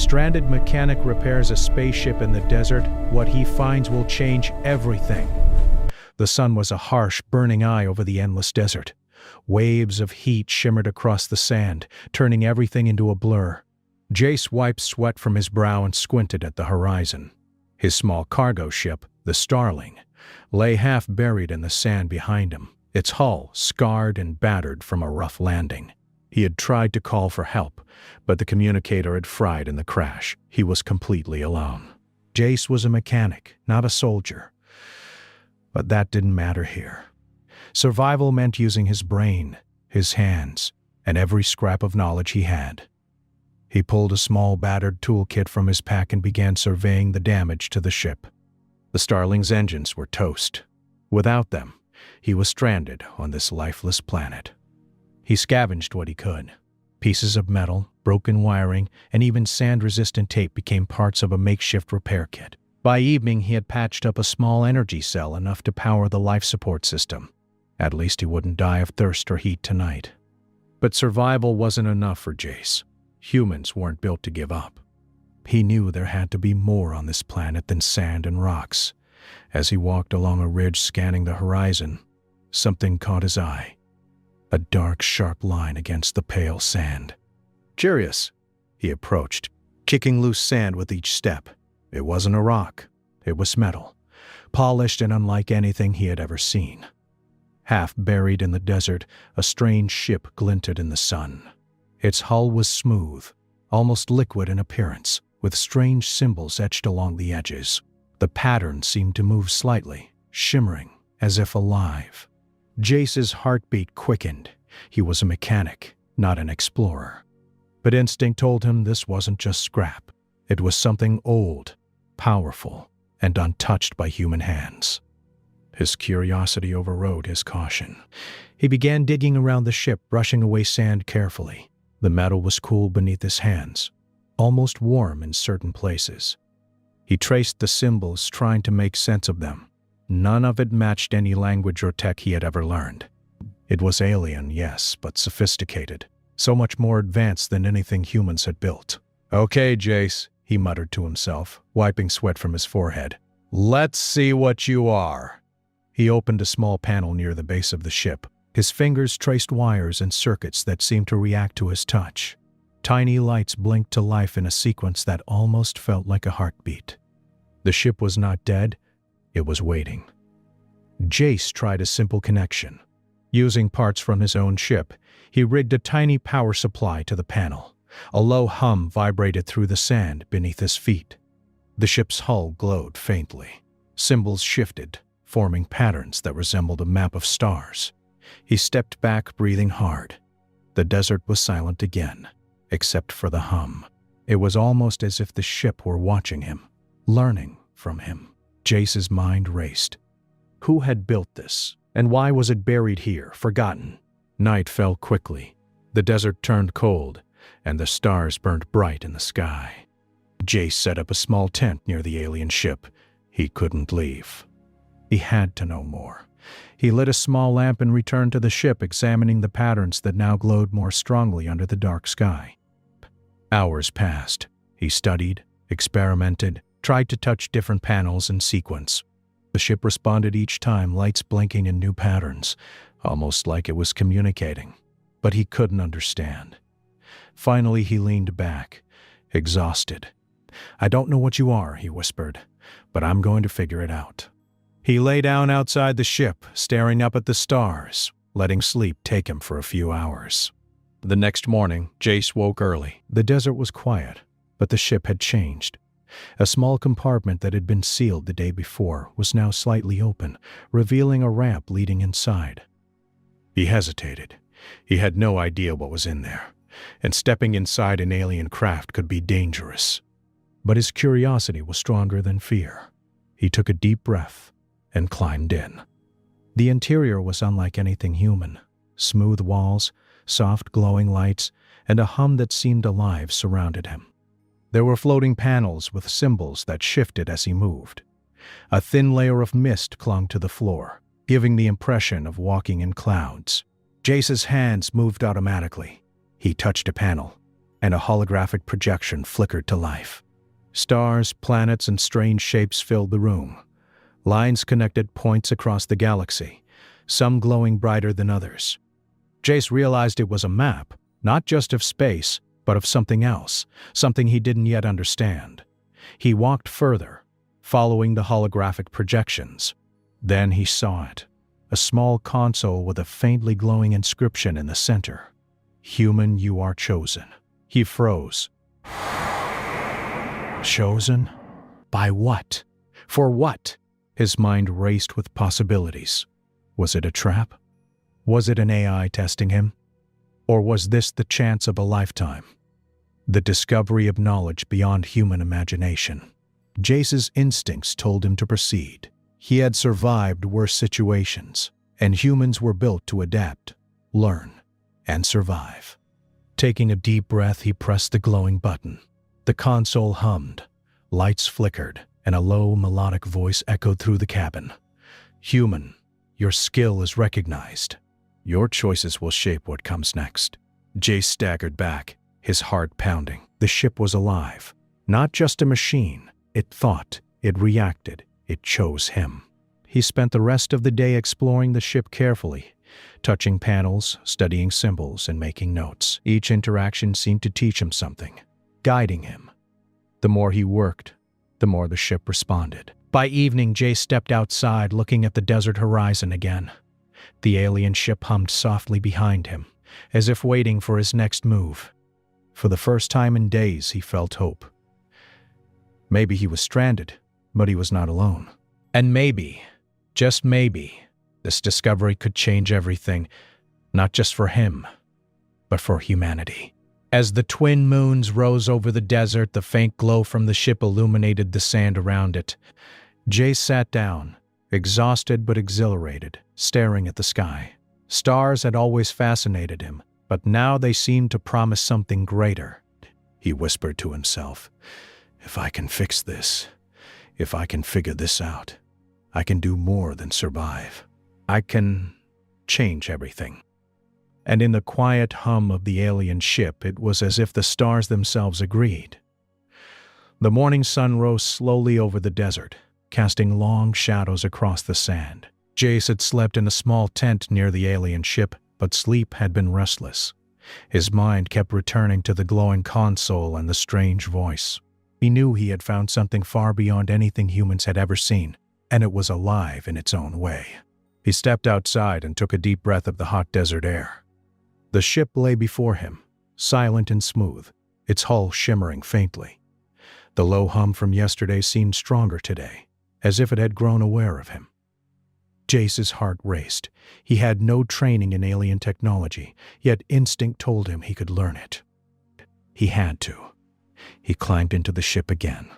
stranded mechanic repairs a spaceship in the desert, what he finds will change everything. The sun was a harsh, burning eye over the endless desert. Waves of heat shimmered across the sand, turning everything into a blur. Jace wiped sweat from his brow and squinted at the horizon. His small cargo ship, the Starling, lay half buried in the sand behind him, its hull scarred and battered from a rough landing. He had tried to call for help, but the communicator had fried in the crash. He was completely alone. Jace was a mechanic, not a soldier. But that didn't matter here. Survival meant using his brain, his hands, and every scrap of knowledge he had. He pulled a small battered toolkit from his pack and began surveying the damage to the ship. The Starling's engines were toast. Without them, he was stranded on this lifeless planet. He scavenged what he could. Pieces of metal, broken wiring, and even sand-resistant tape became parts of a makeshift repair kit. By evening, he had patched up a small energy cell enough to power the life support system. At least he wouldn't die of thirst or heat tonight. But survival wasn't enough for Jace. Humans weren't built to give up. He knew there had to be more on this planet than sand and rocks. As he walked along a ridge scanning the horizon, something caught his eye. A dark, sharp line against the pale sand. Curious, he approached, kicking loose sand with each step. It wasn't a rock. It was metal, polished and unlike anything he had ever seen. Half buried in the desert, a strange ship glinted in the sun. Its hull was smooth, almost liquid in appearance, with strange symbols etched along the edges. The pattern seemed to move slightly, shimmering, as if alive. Jace's heartbeat quickened. He was a mechanic, not an explorer. But instinct told him this wasn't just scrap. It was something old, powerful, and untouched by human hands. His curiosity overrode his caution. He began digging around the ship, brushing away sand carefully. The metal was cool beneath his hands, almost warm in certain places. He traced the symbols, trying to make sense of them. None of it matched any language or tech he had ever learned. It was alien, yes, but sophisticated, so much more advanced than anything humans had built. "Okay, Jace," he muttered to himself, wiping sweat from his forehead. "Let's see what you are." He opened a small panel near the base of the ship. His fingers traced wires and circuits that seemed to react to his touch. Tiny lights blinked to life in a sequence that almost felt like a heartbeat. The ship was not dead, it was waiting. Jace tried a simple connection. Using parts from his own ship, he rigged a tiny power supply to the panel. A low hum vibrated through the sand beneath his feet. The ship's hull glowed faintly. Symbols shifted, forming patterns that resembled a map of stars. He stepped back, breathing hard. The desert was silent again, except for the hum. It was almost as if the ship were watching him, learning from him. Jace's mind raced. Who had built this, and why was it buried here, forgotten? Night fell quickly. The desert turned cold, and the stars burned bright in the sky. Jace set up a small tent near the alien ship. He couldn't leave. He had to know more. He lit a small lamp and returned to the ship, examining the patterns that now glowed more strongly under the dark sky. Hours passed. He studied, experimented, tried to touch different panels in sequence. The ship responded each time, lights blinking in new patterns, almost like it was communicating. But he couldn't understand. Finally, he leaned back, exhausted. "I don't know what you are," he whispered, "but I'm going to figure it out." He lay down outside the ship, staring up at the stars, letting sleep take him for a few hours. The next morning, Jace woke early. The desert was quiet, but the ship had changed. A small compartment that had been sealed the day before was now slightly open, revealing a ramp leading inside. He hesitated. He had no idea what was in there, and stepping inside an alien craft could be dangerous. But his curiosity was stronger than fear. He took a deep breath and climbed in. The interior was unlike anything human. Smooth walls, soft glowing lights, and a hum that seemed alive surrounded him. There were floating panels with symbols that shifted as he moved. A thin layer of mist clung to the floor, giving the impression of walking in clouds. Jace's hands moved automatically. He touched a panel, and a holographic projection flickered to life. Stars, planets, and strange shapes filled the room. Lines connected points across the galaxy, some glowing brighter than others. Jace realized it was a map, not just of space, but of something else, something he didn't yet understand. He walked further, following the holographic projections. Then he saw it, a small console with a faintly glowing inscription in the center. "Human, you are chosen." He froze. Chosen? By what? For what? His mind raced with possibilities. Was it a trap? Was it an AI testing him? Or was this the chance of a lifetime? The discovery of knowledge beyond human imagination. Jace's instincts told him to proceed. He had survived worse situations, and humans were built to adapt, learn, and survive. Taking a deep breath, he pressed the glowing button. The console hummed, lights flickered, and a low, melodic voice echoed through the cabin. "Human, your skill is recognized. Your choices will shape what comes next." Jace staggered back, his heart pounding. The ship was alive. Not just a machine. It thought, it reacted, it chose him. He spent the rest of the day exploring the ship carefully, touching panels, studying symbols, and making notes. Each interaction seemed to teach him something, guiding him. The more he worked, the more the ship responded. By evening, Jace stepped outside, looking at the desert horizon again. The alien ship hummed softly behind him, as if waiting for his next move. For the first time in days, he felt hope. Maybe he was stranded, but he was not alone. And maybe, just maybe, this discovery could change everything, not just for him, but for humanity. As the twin moons rose over the desert, the faint glow from the ship illuminated the sand around it. Jace sat down, exhausted but exhilarated, staring at the sky. Stars had always fascinated him, but now they seemed to promise something greater. He whispered to himself, "If I can fix this, if I can figure this out, I can do more than survive. I can change everything." And in the quiet hum of the alien ship, it was as if the stars themselves agreed. The morning sun rose slowly over the desert, casting long shadows across the sand. Jace had slept in a small tent near the alien ship, but sleep had been restless. His mind kept returning to the glowing console and the strange voice. He knew he had found something far beyond anything humans had ever seen, and it was alive in its own way. He stepped outside and took a deep breath of the hot desert air. The ship lay before him, silent and smooth, its hull shimmering faintly. The low hum from yesterday seemed stronger today, as if it had grown aware of him. Jace's heart raced. He had no training in alien technology, yet instinct told him he could learn it. He had to. He climbed into the ship again.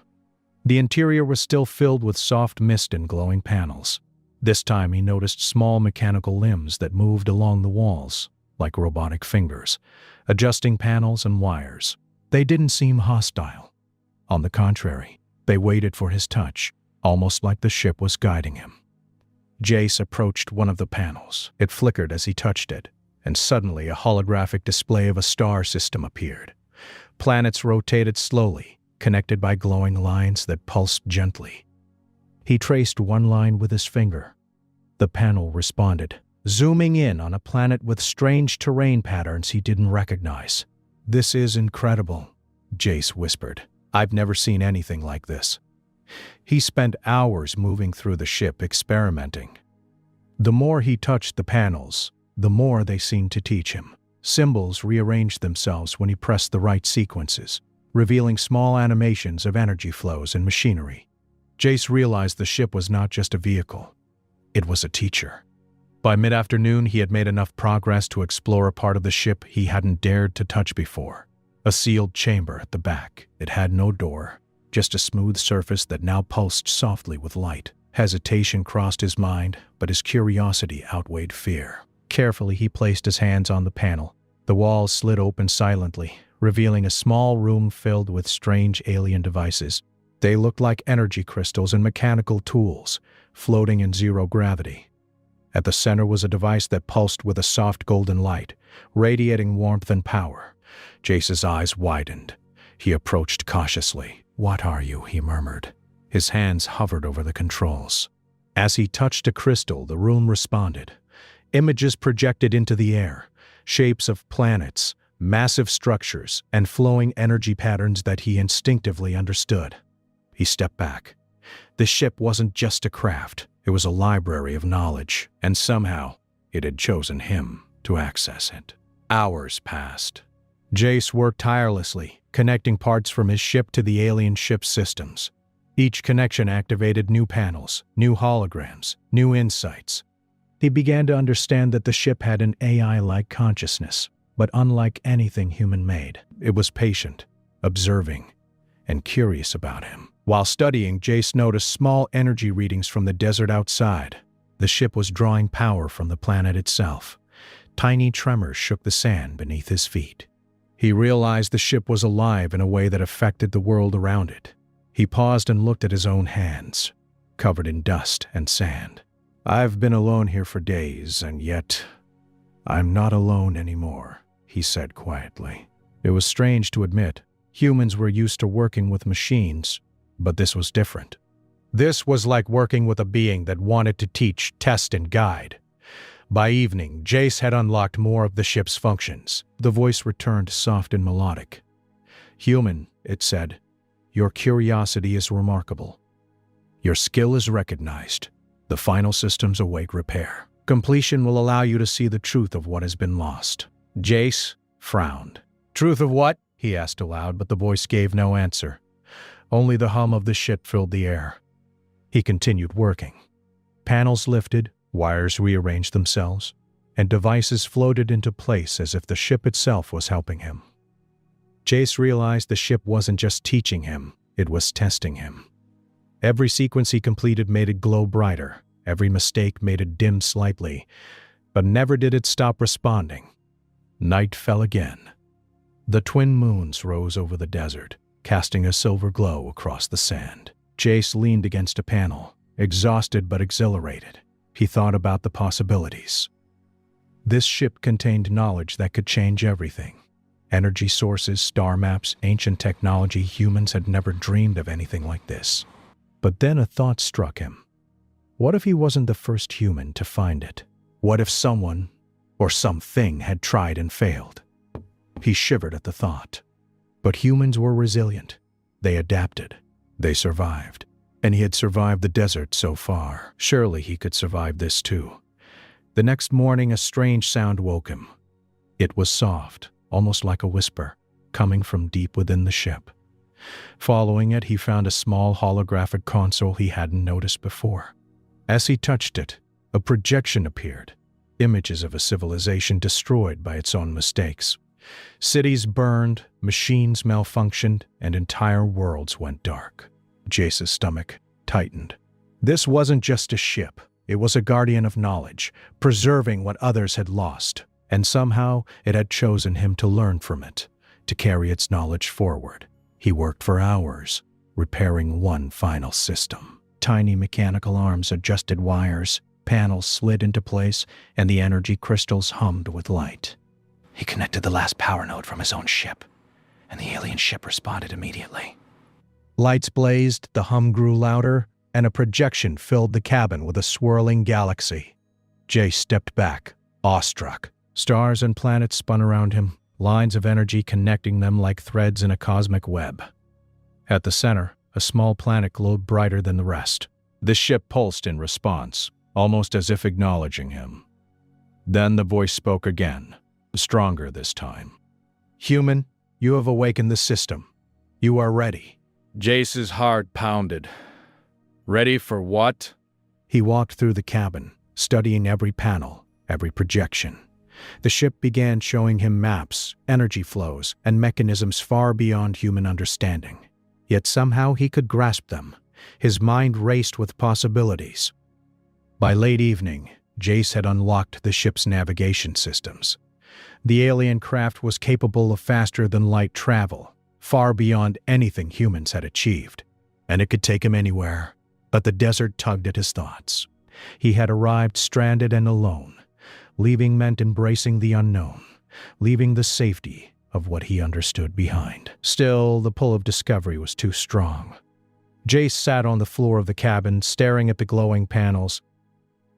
The interior was still filled with soft mist and glowing panels. This time he noticed small mechanical limbs that moved along the walls, like robotic fingers, adjusting panels and wires. They didn't seem hostile. On the contrary, they waited for his touch, almost like the ship was guiding him. Jace approached one of the panels. It flickered as he touched it, and suddenly a holographic display of a star system appeared. Planets rotated slowly, connected by glowing lines that pulsed gently. He traced one line with his finger. The panel responded, zooming in on a planet with strange terrain patterns he didn't recognize. "This is incredible," Jace whispered. "I've never seen anything like this." He spent hours moving through the ship, experimenting. The more he touched the panels, the more they seemed to teach him. Symbols rearranged themselves when he pressed the right sequences, revealing small animations of energy flows and machinery. Jace realized the ship was not just a vehicle. It was a teacher. By mid-afternoon, he had made enough progress to explore a part of the ship he hadn't dared to touch before. A sealed chamber at the back. It had no door, just a smooth surface that now pulsed softly with light. Hesitation crossed his mind, but his curiosity outweighed fear. Carefully, he placed his hands on the panel. The walls slid open silently, revealing a small room filled with strange alien devices. They looked like energy crystals and mechanical tools, floating in zero gravity. At the center was a device that pulsed with a soft golden light, radiating warmth and power. Jace's eyes widened. He approached cautiously. "What are you?" he murmured. His hands hovered over the controls. As he touched a crystal, the room responded. Images projected into the air, shapes of planets, massive structures, and flowing energy patterns that he instinctively understood. He stepped back. The ship wasn't just a craft, it was a library of knowledge, and somehow it had chosen him to access it. Hours passed. Jace worked tirelessly, connecting parts from his ship to the alien ship's systems. Each connection activated new panels, new holograms, new insights. He began to understand that the ship had an AI-like consciousness, but unlike anything human-made. It was patient, observing, and curious about him. While studying, Jace noticed small energy readings from the desert outside. The ship was drawing power from the planet itself. Tiny tremors shook the sand beneath his feet. He realized the ship was alive in a way that affected the world around it. He paused and looked at his own hands, covered in dust and sand. "I've been alone here for days, and yet I'm not alone anymore," he said quietly. It was strange to admit. Humans were used to working with machines, but this was different. This was like working with a being that wanted to teach, test, and guide. By evening, Jace had unlocked more of the ship's functions. The voice returned soft and melodic. "Human," it said, "your curiosity is remarkable. Your skill is recognized. The final systems await repair. Completion will allow you to see the truth of what has been lost." Jace frowned. "Truth of what?" he asked aloud, but the voice gave no answer. Only the hum of the ship filled the air. He continued working. Panels lifted, wires rearranged themselves, and devices floated into place as if the ship itself was helping him. Jace realized the ship wasn't just teaching him, it was testing him. Every sequence he completed made it glow brighter, every mistake made it dim slightly, but never did it stop responding. Night fell again. The twin moons rose over the desert, casting a silver glow across the sand. Jace leaned against a panel, exhausted but exhilarated. He thought about the possibilities. This ship contained knowledge that could change everything. Energy sources, star maps, ancient technology. Humans had never dreamed of anything like this. But then a thought struck him. What if he wasn't the first human to find it? What if someone, or something, had tried and failed? He shivered at the thought. But humans were resilient. They adapted. They survived. And he had survived the desert so far. Surely he could survive this too. The next morning, a strange sound woke him. It was soft, almost like a whisper, coming from deep within the ship. Following it, he found a small holographic console he hadn't noticed before. As he touched it, a projection appeared, images of a civilization destroyed by its own mistakes. Cities burned, machines malfunctioned, and entire worlds went dark. Jace's stomach tightened. This wasn't just a ship. It was a guardian of knowledge, preserving what others had lost. And somehow it had chosen him to learn from it, to carry its knowledge forward. He worked for hours, repairing one final system. Tiny mechanical arms adjusted wires, panels slid into place, and the energy crystals hummed with light. He connected the last power node from his own ship, and the alien ship responded immediately. Lights blazed, the hum grew louder, and a projection filled the cabin with a swirling galaxy. Jace stepped back, awestruck. Stars and planets spun around him, lines of energy connecting them like threads in a cosmic web. At the center, a small planet glowed brighter than the rest. The ship pulsed in response, almost as if acknowledging him. Then the voice spoke again, stronger this time. "Human, you have awakened the system. You are ready." Jace's heart pounded. Ready for what? He walked through the cabin, studying every panel, every projection. The ship began showing him maps, energy flows, and mechanisms far beyond human understanding. Yet somehow he could grasp them. His mind raced with possibilities. By late evening, Jace had unlocked the ship's navigation systems. The alien craft was capable of faster-than-light travel, far beyond anything humans had achieved, and it could take him anywhere. But the desert tugged at his thoughts. He had arrived stranded and alone. Leaving meant embracing the unknown, leaving the safety of what he understood behind. Still, the pull of discovery was too strong. Jace sat on the floor of the cabin, staring at the glowing panels.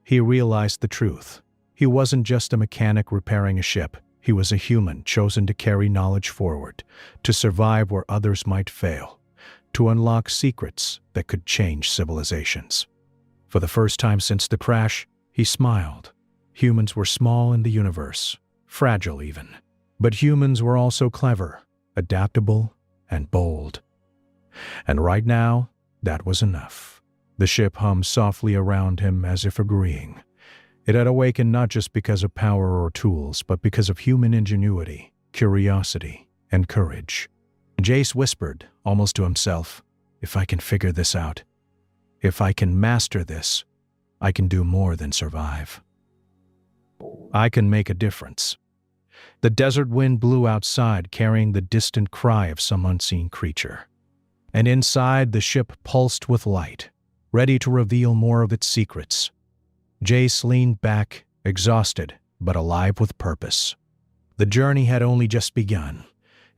He realized the truth. He wasn't just a mechanic repairing a ship. He was a human chosen to carry knowledge forward, to survive where others might fail, to unlock secrets that could change civilizations. For the first time since the crash, he smiled. Humans were small in the universe, fragile even. But humans were also clever, adaptable, and bold. And right now, that was enough. The ship hummed softly around him as if agreeing. It had awakened not just because of power or tools, but because of human ingenuity, curiosity, and courage. Jace whispered, almost to himself, "If I can figure this out, if I can master this, I can do more than survive. I can make a difference." The desert wind blew outside, carrying the distant cry of some unseen creature. And inside, the ship pulsed with light, ready to reveal more of its secrets. Jace leaned back, exhausted, but alive with purpose. The journey had only just begun,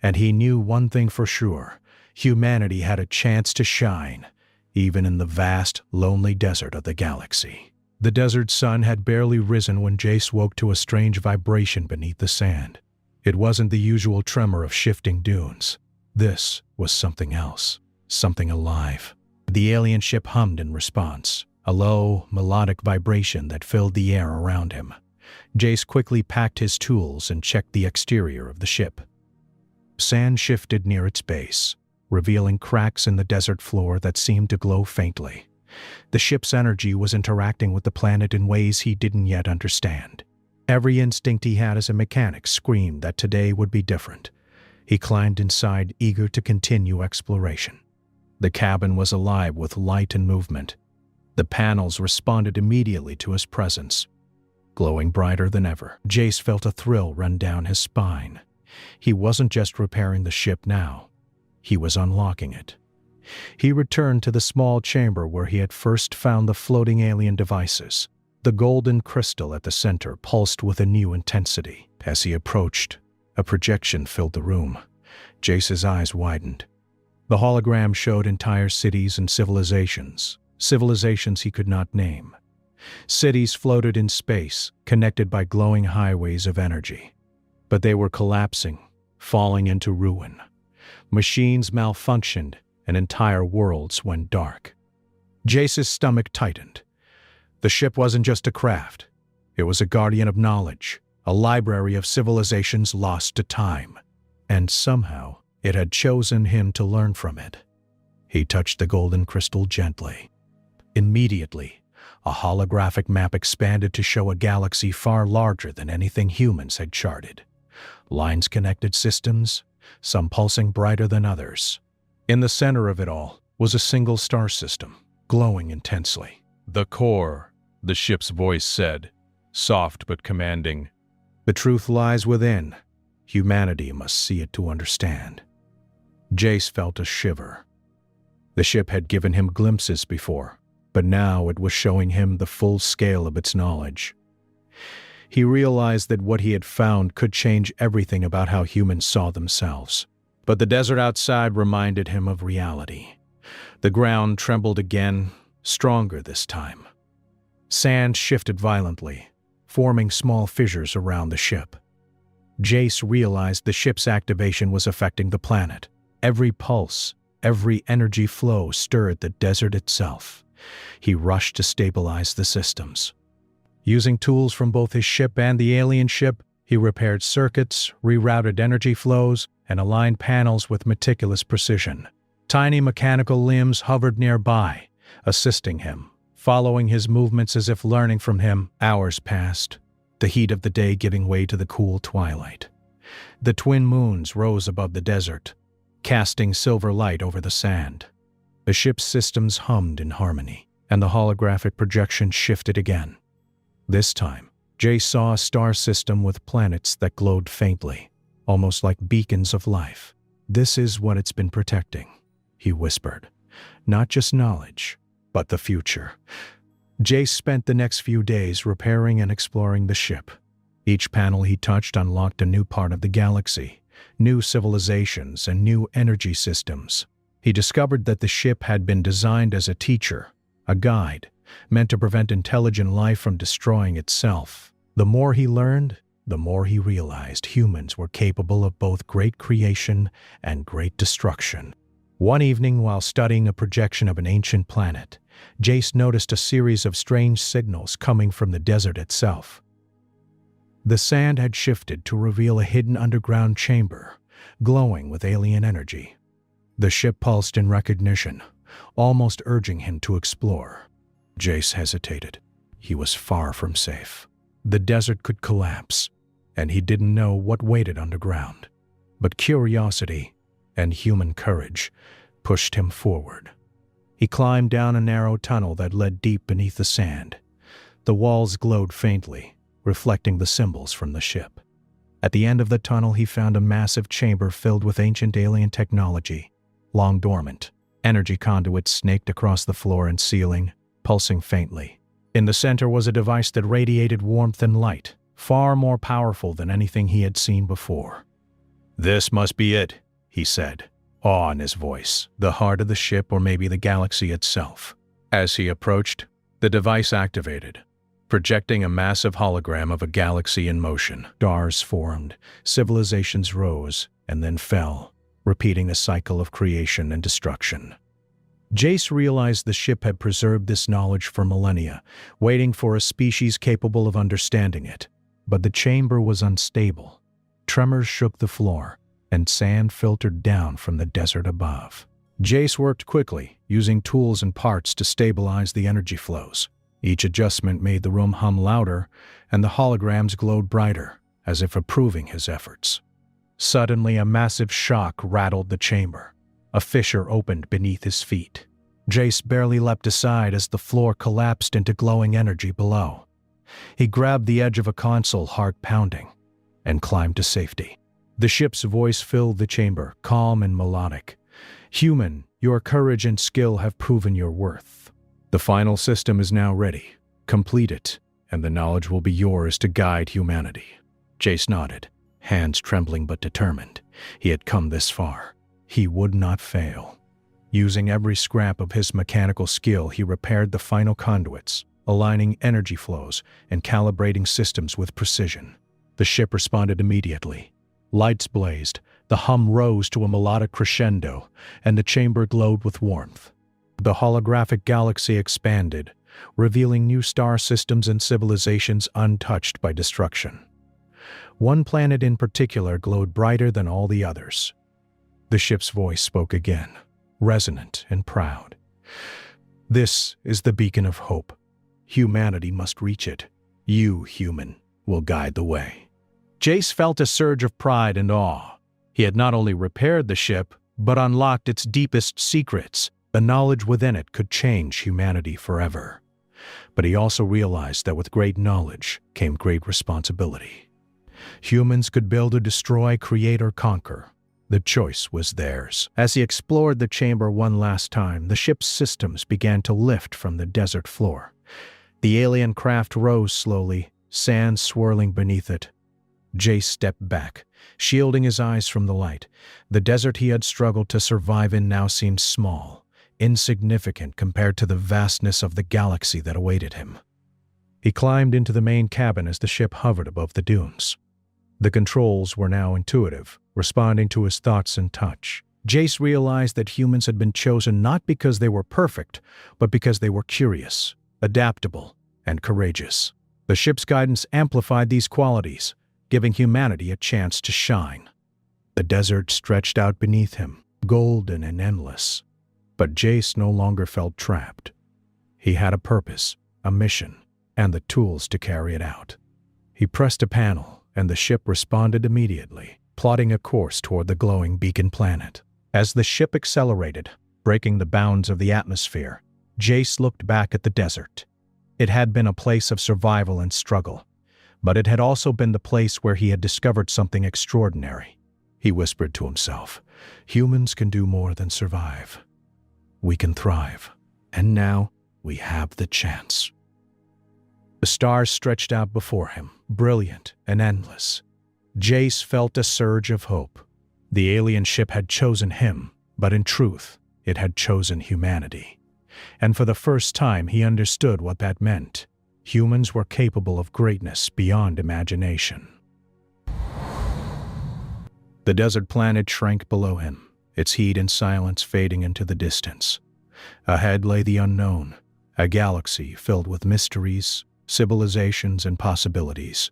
and he knew one thing for sure: humanity had a chance to shine, even in the vast, lonely desert of the galaxy. The desert sun had barely risen when Jace woke to a strange vibration beneath the sand. It wasn't the usual tremor of shifting dunes. This was something else, something alive. The alien ship hummed in response, a low, melodic vibration that filled the air around him. Jace quickly packed his tools and checked the exterior of the ship. Sand shifted near its base, revealing cracks in the desert floor that seemed to glow faintly. The ship's energy was interacting with the planet in ways he didn't yet understand. Every instinct he had as a mechanic screamed that today would be different. He climbed inside, eager to continue exploration. The cabin was alive with light and movement. The panels responded immediately to his presence, glowing brighter than ever. Jace felt a thrill run down his spine. He wasn't just repairing the ship now. He was unlocking it. He returned to the small chamber where he had first found the floating alien devices. The golden crystal at the center pulsed with a new intensity. As he approached, a projection filled the room. Jace's eyes widened. The hologram showed entire cities and civilizations he could not name. Cities floated in space, connected by glowing highways of energy. But they were collapsing, falling into ruin. Machines malfunctioned, and entire worlds went dark. Jace's stomach tightened. The ship wasn't just a craft. It was a guardian of knowledge, a library of civilizations lost to time. And somehow, it had chosen him to learn from it. He touched the golden crystal gently. Immediately, a holographic map expanded to show a galaxy far larger than anything humans had charted. Lines connected systems, some pulsing brighter than others. In the center of it all was a single star system, glowing intensely. "The core," the ship's voice said, soft but commanding. "The truth lies within. Humanity must see it to understand." Jace felt a shiver. The ship had given him glimpses before, but now it was showing him the full scale of its knowledge. He realized that what he had found could change everything about how humans saw themselves. But the desert outside reminded him of reality. The ground trembled again, stronger this time. Sand shifted violently, forming small fissures around the ship. Jace realized the ship's activation was affecting the planet. Every pulse, every energy flow stirred the desert itself. He rushed to stabilize the systems. Using tools from both his ship and the alien ship, he repaired circuits, rerouted energy flows, and aligned panels with meticulous precision. Tiny mechanical limbs hovered nearby, assisting him, following his movements as if learning from him. Hours passed, the heat of the day giving way to the cool twilight. The twin moons rose above the desert, casting silver light over the sand. The ship's systems hummed in harmony, and the holographic projection shifted again. This time, Jace saw a star system with planets that glowed faintly, almost like beacons of life. "This is what it's been protecting," he whispered. "Not just knowledge, but the future." Jace spent the next few days repairing and exploring the ship. Each panel he touched unlocked a new part of the galaxy, new civilizations, and new energy systems. He discovered that the ship had been designed as a teacher, a guide, meant to prevent intelligent life from destroying itself. The more he learned, the more he realized humans were capable of both great creation and great destruction. One evening, while studying a projection of an ancient planet, Jace noticed a series of strange signals coming from the desert itself. The sand had shifted to reveal a hidden underground chamber, glowing with alien energy. The ship pulsed in recognition, almost urging him to explore. Jace hesitated. He was far from safe. The desert could collapse, and he didn't know what waited underground. But curiosity and human courage pushed him forward. He climbed down a narrow tunnel that led deep beneath the sand. The walls glowed faintly, reflecting the symbols from the ship. At the end of the tunnel, he found a massive chamber filled with ancient alien technology, long dormant. Energy conduits snaked across the floor and ceiling, pulsing faintly. In the center was a device that radiated warmth and light, far more powerful than anything he had seen before. "This must be it," he said, awe in his voice, the heart of the ship or maybe the galaxy itself. As he approached, the device activated, projecting a massive hologram of a galaxy in motion. Stars formed, civilizations rose, and then fell, repeating a cycle of creation and destruction. Jace realized the ship had preserved this knowledge for millennia, waiting for a species capable of understanding it. But the chamber was unstable. Tremors shook the floor, and sand filtered down from the desert above. Jace worked quickly, using tools and parts to stabilize the energy flows. Each adjustment made the room hum louder, and the holograms glowed brighter, as if approving his efforts. Suddenly, a massive shock rattled the chamber. A fissure opened beneath his feet. Jace barely leapt aside as the floor collapsed into glowing energy below. He grabbed the edge of a console, heart pounding, and climbed to safety. The ship's voice filled the chamber, calm and melodic. "Human, your courage and skill have proven your worth. The final system is now ready. Complete it, and the knowledge will be yours to guide humanity." Jace nodded, hands trembling but determined. He had come this far. He would not fail. Using every scrap of his mechanical skill, he repaired the final conduits, aligning energy flows and calibrating systems with precision. The ship responded immediately. Lights blazed, the hum rose to a melodic crescendo, and the chamber glowed with warmth. The holographic galaxy expanded, revealing new star systems and civilizations untouched by destruction. One planet in particular glowed brighter than all the others. The ship's voice spoke again, resonant and proud. "This is the beacon of hope. Humanity must reach it. You, human, will guide the way." Jace felt a surge of pride and awe. He had not only repaired the ship, but unlocked its deepest secrets. The knowledge within it could change humanity forever. But he also realized that with great knowledge came great responsibility. Humans could build or destroy, create or conquer. The choice was theirs. As he explored the chamber one last time, the ship's systems began to lift from the desert floor. The alien craft rose slowly, sand swirling beneath it. Jace stepped back, shielding his eyes from the light. The desert he had struggled to survive in now seemed small, insignificant compared to the vastness of the galaxy that awaited him. He climbed into the main cabin as the ship hovered above the dunes. The controls were now intuitive, responding to his thoughts and touch. Jace realized that humans had been chosen not because they were perfect, but because they were curious, adaptable, and courageous. The ship's guidance amplified these qualities, giving humanity a chance to shine. The desert stretched out beneath him, golden and endless. But Jace no longer felt trapped. He had a purpose, a mission, and the tools to carry it out. He pressed a panel, and the ship responded immediately, plotting a course toward the glowing beacon planet. As the ship accelerated, breaking the bounds of the atmosphere, Jace looked back at the desert. It had been a place of survival and struggle, but it had also been the place where he had discovered something extraordinary. He whispered to himself, "Humans can do more than survive. We can thrive, and now we have the chance." The stars stretched out before him, brilliant and endless. Jace felt a surge of hope. The alien ship had chosen him, but in truth, it had chosen humanity. And for the first time he understood what that meant. Humans were capable of greatness beyond imagination. The desert planet shrank below him, its heat and silence fading into the distance. Ahead lay the unknown, a galaxy filled with mysteries, civilizations, and possibilities.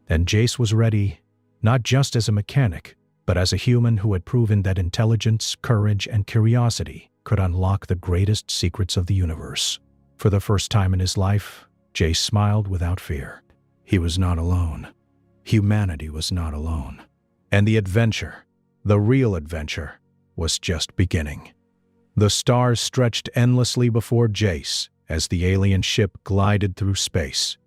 And Jace was ready, not just as a mechanic, but as a human who had proven that intelligence, courage, and curiosity could unlock the greatest secrets of the universe. For the first time in his life, Jace smiled without fear. He was not alone. Humanity was not alone. And the adventure, the real adventure, was just beginning. The stars stretched endlessly before Jace as the alien ship glided through space.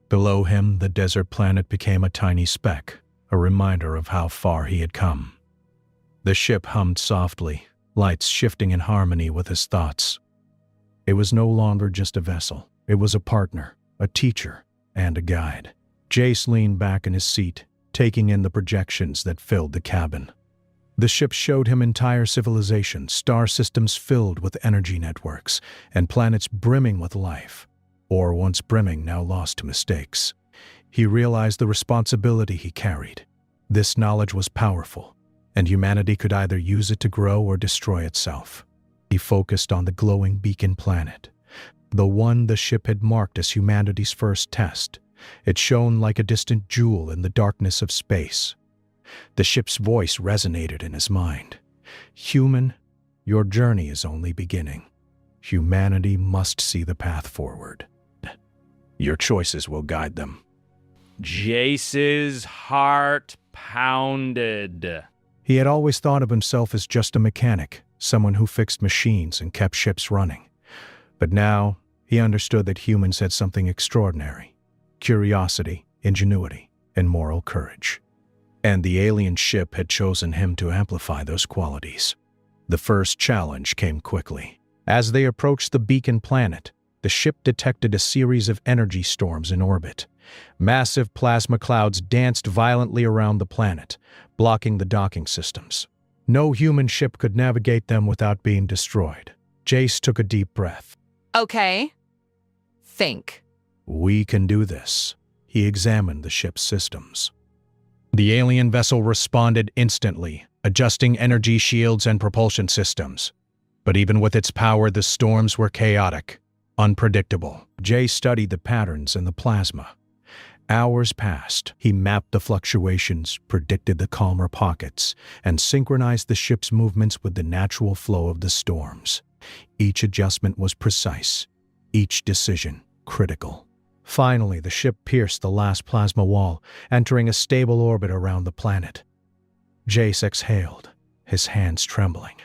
Below him, the desert planet became a tiny speck, a reminder of how far he had come. The ship hummed softly, lights shifting in harmony with his thoughts. It was no longer just a vessel. It was a partner, a teacher, and a guide. Jace leaned back in his seat, taking in the projections that filled the cabin. The ship showed him entire civilizations, star systems filled with energy networks, and planets brimming with life, or once brimming, now lost to mistakes. He realized the responsibility he carried. This knowledge was powerful, and humanity could either use it to grow or destroy itself. He focused on the glowing beacon planet, the one the ship had marked as humanity's first test. It shone like a distant jewel in the darkness of space. The ship's voice resonated in his mind. Human, your journey is only beginning. Humanity must see the path forward. Your choices will guide them. Jace's heart pounded. He had always thought of himself as just a mechanic, someone who fixed machines and kept ships running. But now, he understood that humans had something extraordinary: curiosity, ingenuity, and moral courage. And the alien ship had chosen him to amplify those qualities. The first challenge came quickly. As they approached the beacon planet, the ship detected a series of energy storms in orbit. Massive plasma clouds danced violently around the planet, blocking the docking systems. No human ship could navigate them without being destroyed. Jace took a deep breath. Okay. Think. We can do this. He examined the ship's systems. The alien vessel responded instantly, adjusting energy shields and propulsion systems. But even with its power, the storms were chaotic, unpredictable. Jay studied the patterns in the plasma. Hours passed. He mapped the fluctuations, predicted the calmer pockets, and synchronized the ship's movements with the natural flow of the storms. Each adjustment was precise, each decision critical. Finally, the ship pierced the last plasma wall, entering a stable orbit around the planet. Jace exhaled, his hands trembling.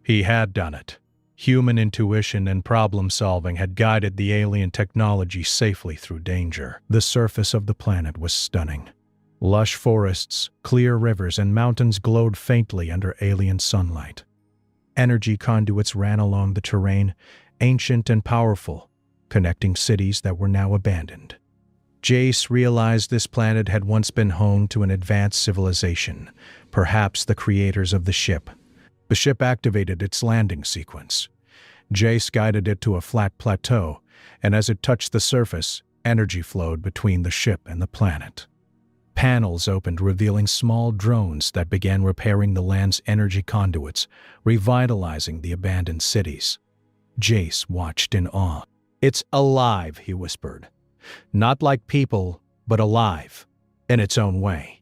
He had done it. Human intuition and problem-solving had guided the alien technology safely through danger. The surface of the planet was stunning. Lush forests, clear rivers, and mountains glowed faintly under alien sunlight. Energy conduits ran along the terrain, ancient and powerful, connecting cities that were now abandoned. Jace realized this planet had once been home to an advanced civilization, perhaps the creators of the ship. The ship activated its landing sequence. Jace guided it to a flat plateau, and as it touched the surface, energy flowed between the ship and the planet. Panels opened, revealing small drones that began repairing the land's energy conduits, revitalizing the abandoned cities. Jace watched in awe. "It's alive," he whispered. "Not like people, but alive, in its own way."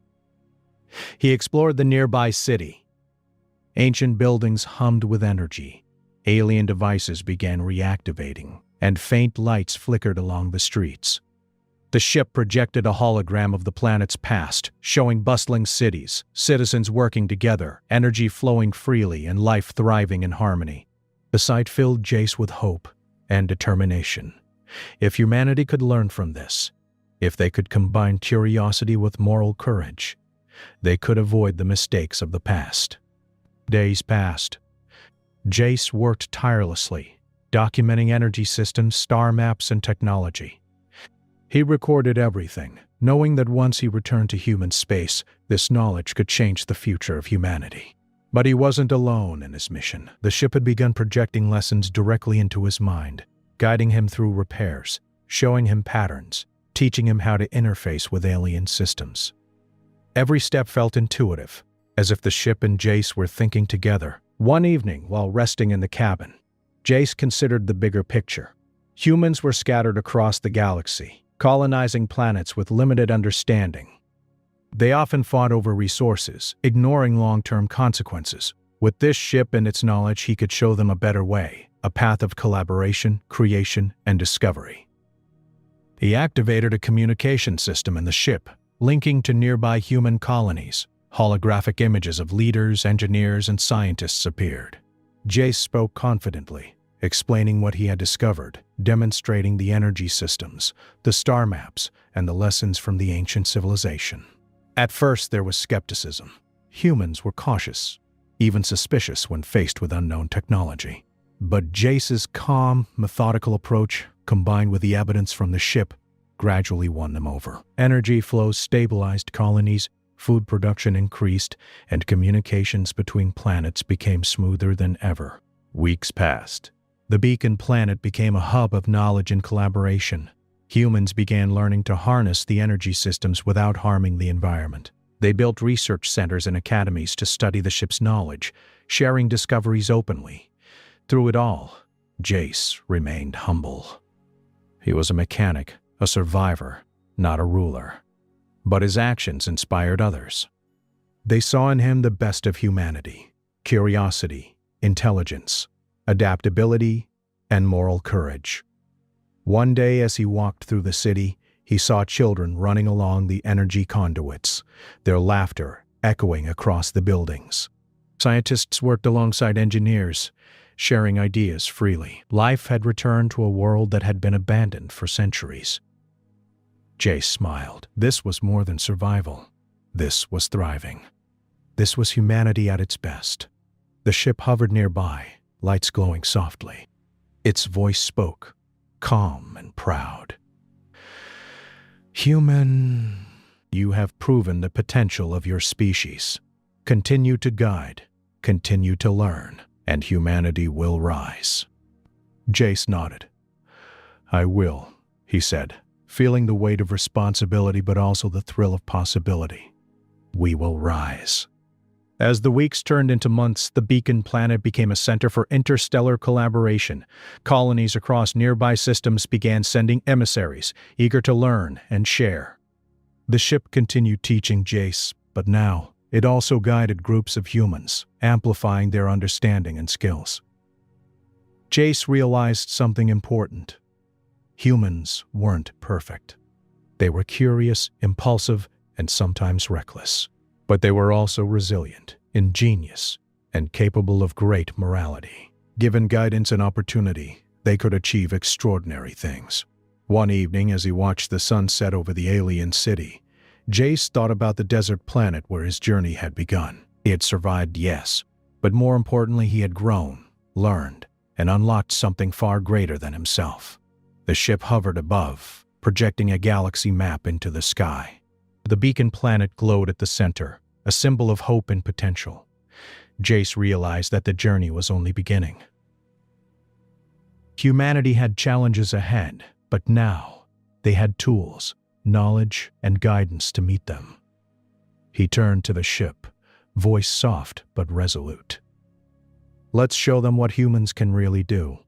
He explored the nearby city. Ancient buildings hummed with energy. Alien devices began reactivating, and faint lights flickered along the streets. The ship projected a hologram of the planet's past, showing bustling cities, citizens working together, energy flowing freely, and life thriving in harmony. The sight filled Jace with hope and determination. If humanity could learn from this, if they could combine curiosity with moral courage, they could avoid the mistakes of the past. Days passed. Jace worked tirelessly, documenting energy systems, star maps, and technology. He recorded everything, knowing that once he returned to human space, this knowledge could change the future of humanity. But he wasn't alone in his mission. The ship had begun projecting lessons directly into his mind, guiding him through repairs, showing him patterns, teaching him how to interface with alien systems. Every step felt intuitive, as if the ship and Jace were thinking together. One evening, while resting in the cabin, Jace considered the bigger picture. Humans were scattered across the galaxy, colonizing planets with limited understanding. They often fought over resources, ignoring long-term consequences. With this ship and its knowledge, he could show them a better way, a path of collaboration, creation, and discovery. He activated a communication system in the ship, linking to nearby human colonies. Holographic images of leaders, engineers, and scientists appeared. Jace spoke confidently, explaining what he had discovered, demonstrating the energy systems, the star maps, and the lessons from the ancient civilization. At first, there was skepticism. Humans were cautious, even suspicious when faced with unknown technology. But Jace's calm, methodical approach, combined with the evidence from the ship, gradually won them over. Energy flows stabilized colonies, food production increased, and communications between planets became smoother than ever. Weeks passed. The beacon planet became a hub of knowledge and collaboration. Humans began learning to harness the energy systems without harming the environment. They built research centers and academies to study the ship's knowledge, sharing discoveries openly. Through it all, Jace remained humble. He was a mechanic, a survivor, not a ruler. But his actions inspired others. They saw in him the best of humanity: curiosity, intelligence, adaptability, and moral courage. One day, as he walked through the city, he saw children running along the energy conduits, their laughter echoing across the buildings. Scientists worked alongside engineers, sharing ideas freely. Life had returned to a world that had been abandoned for centuries. Jace smiled. This was more than survival. This was thriving. This was humanity at its best. The ship hovered nearby, lights glowing softly. Its voice spoke, calm and proud. "Human, you have proven the potential of your species. Continue to guide, continue to learn, and humanity will rise." Jace nodded. "I will," he said, feeling the weight of responsibility but also the thrill of possibility. "We will rise." As the weeks turned into months, the beacon planet became a center for interstellar collaboration. Colonies across nearby systems began sending emissaries, eager to learn and share. The ship continued teaching Jace, but now it also guided groups of humans, amplifying their understanding and skills. Jace realized something important. Humans weren't perfect. They were curious, impulsive, and sometimes reckless. But they were also resilient, ingenious, and capable of great morality. Given guidance and opportunity, they could achieve extraordinary things. One evening, as he watched the sun set over the alien city, Jace thought about the desert planet where his journey had begun. He had survived, yes, but more importantly, he had grown, learned, and unlocked something far greater than himself. The ship hovered above, projecting a galaxy map into the sky. The beacon planet glowed at the center, a symbol of hope and potential. Jace realized that the journey was only beginning. Humanity had challenges ahead, but now they had tools, knowledge, and guidance to meet them. He turned to the ship, voice soft but resolute. "Let's show them what humans can really do."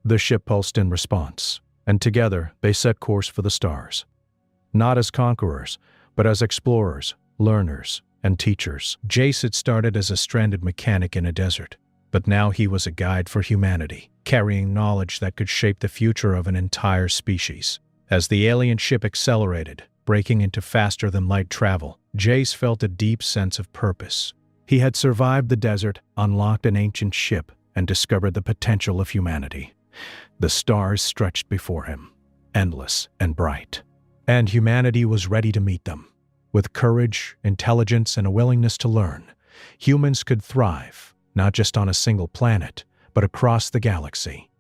The ship pulsed in response, and together they set course for the stars. Not as conquerors, but as explorers, learners, and teachers. Jace had started as a stranded mechanic in a desert, but now he was a guide for humanity, carrying knowledge that could shape the future of an entire species. As the alien ship accelerated, breaking into faster-than-light travel, Jace felt a deep sense of purpose. He had survived the desert, unlocked an ancient ship, and discovered the potential of humanity. The stars stretched before him, endless and bright. And humanity was ready to meet them. With courage, intelligence, and a willingness to learn, humans could thrive, not just on a single planet, but across the galaxy.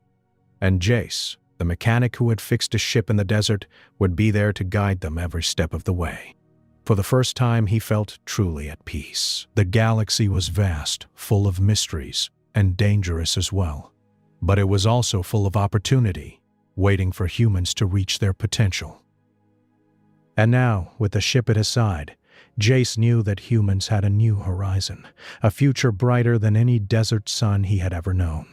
And Jace, The mechanic who had fixed a ship in the desert would be there to guide them every step of the way. For the first time, he felt truly at peace. The galaxy was vast, full of mysteries, and dangerous as well. But it was also full of opportunity, waiting for humans to reach their potential. And now, with the ship at his side, Jace knew that humans had a new horizon, a future brighter than any desert sun he had ever known.